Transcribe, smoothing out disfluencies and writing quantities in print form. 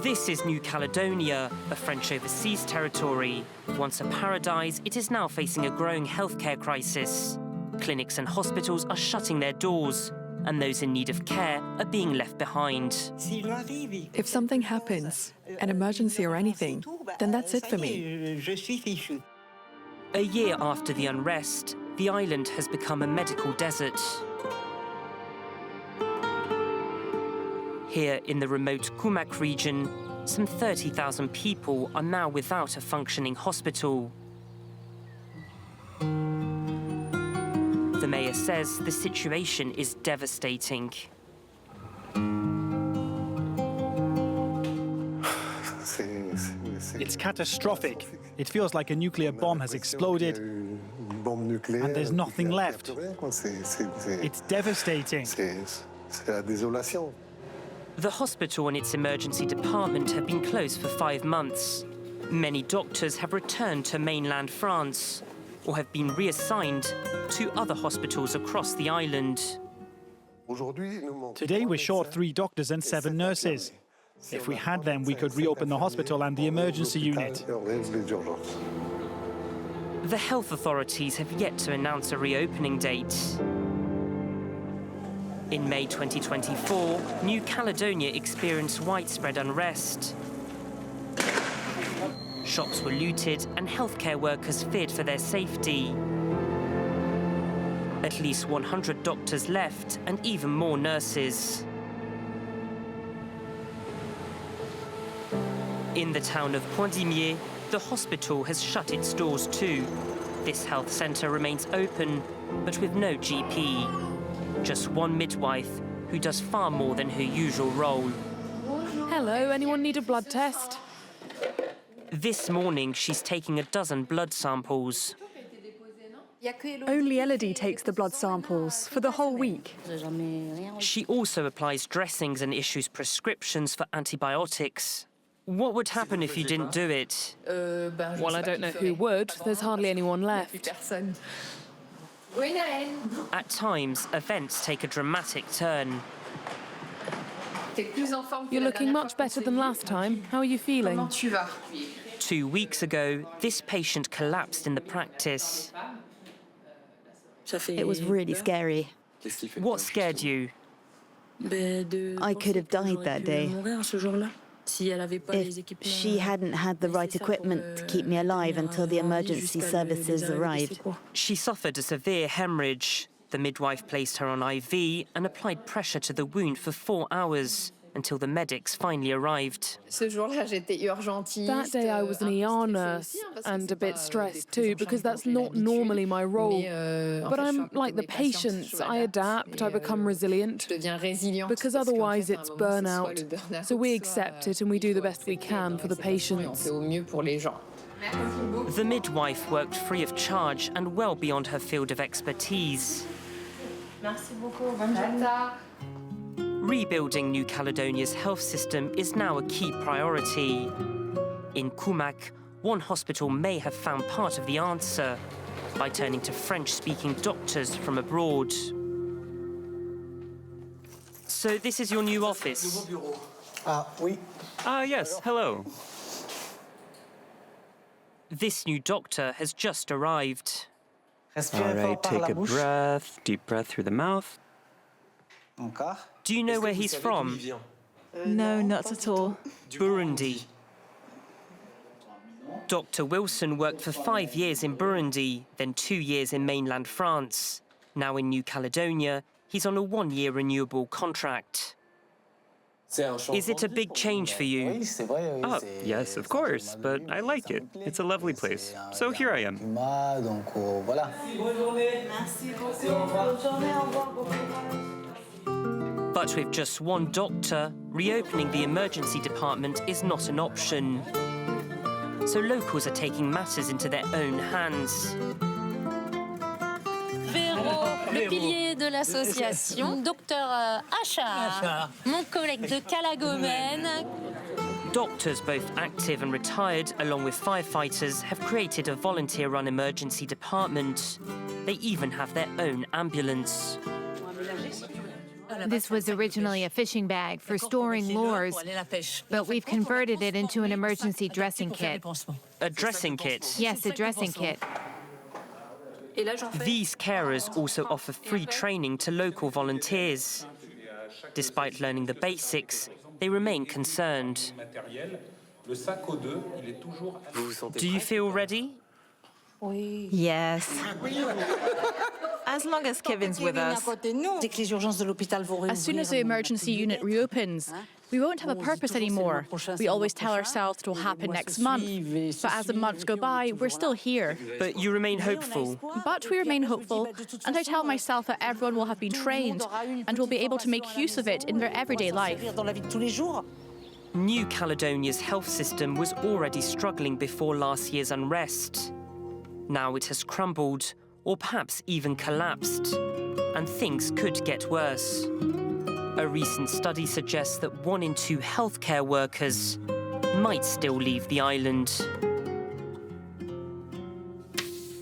This is New Caledonia, a French overseas territory. Once a paradise, it is now facing a growing healthcare crisis. Clinics and hospitals are shutting their doors, and those in need of care are being left behind. If something happens, an emergency or anything, then that's it for me. A year after the unrest, the island has become a medical desert. Here in the remote Cumac region, some 30,000 people are now without a functioning hospital. The mayor says the situation is devastating. It's catastrophic. It feels like a nuclear bomb has exploded, and there's nothing left. It's devastating. The hospital and its emergency department have been closed for 5 months. Many doctors have returned to mainland France or have been reassigned to other hospitals across the island. Today we're short 3 doctors and 7 nurses. If we had them, we could reopen the hospital and the emergency unit. The health authorities have yet to announce a reopening date. In May 2024, New Caledonia experienced widespread unrest. Shops were looted and healthcare workers feared for their safety. At least 100 doctors left and even more nurses. In the town of Monnier, the hospital has shut its doors too. This health centre remains open, but with no GP. Just one midwife who does far more than her usual role. Hello, anyone need a blood test? This morning, she's taking a dozen blood samples. Only Elodie takes the blood samples for the whole week. She also applies dressings and issues prescriptions for antibiotics. What would happen if you didn't do it? Well, I don't know who would. There's hardly anyone left. At times, events take a dramatic turn. You're looking much better than last time. How are you feeling? 2 weeks ago, this patient collapsed in the practice. It was really scary. What scared you? I could have died that day. If she hadn't had the right equipment to keep me alive until the emergency services arrived. She suffered a severe hemorrhage. The midwife placed her on IV and applied pressure to the wound for 4 hours until the medics finally arrived. That day I was an ER nurse and a bit stressed too, because that's not normally my role. But I'm like the patients. I adapt, I become resilient, because otherwise it's burnout. So we accept it and we do the best we can for the patients. The midwife worked free of charge and well beyond her field of expertise. Rebuilding New Caledonia's health system is now a key priority. In Cumac, one hospital may have found part of the answer by turning to French-speaking doctors from abroad. So this is your new office? Yes, hello. This new doctor has just arrived. All right, take a breath, deep breath through the mouth. Do you know where he's from? No, not at all. Burundi. Dr. Wilson worked for 5 years in Burundi, then 2 years in mainland France. Now in New Caledonia, he's on a 1-year renewable contract. Is it a big change for you? Oh, yes, of course, but I like it. It's a lovely place. So here I am. But with just one doctor, reopening the emergency department is not an option. So locals are taking matters into their own hands. Le pilier de l'association, Dr Achard, mon collègue de Caledonia. Doctors, both active and retired, along with firefighters, have created a volunteer-run emergency department. They even have their own ambulance. This was originally a fishing bag for storing lures, but we've converted it into an emergency dressing kit. A dressing kit? Yes, a dressing kit. These carers also offer free training to local volunteers. Despite learning the basics, they remain concerned. Do you feel ready? Yes. As long as Kevin's with us. As soon as the emergency unit reopens, we won't have a purpose anymore. We always tell ourselves it will happen next month. But as the months go by, we're still here. But you remain hopeful. But we remain hopeful, and I tell myself that everyone will have been trained and will be able to make use of it in their everyday life. New Caledonia's health system was already struggling before last year's unrest. Now it has crumbled, or perhaps even collapsed, and things could get worse. A recent study suggests that 1 in 2 healthcare workers might still leave the island.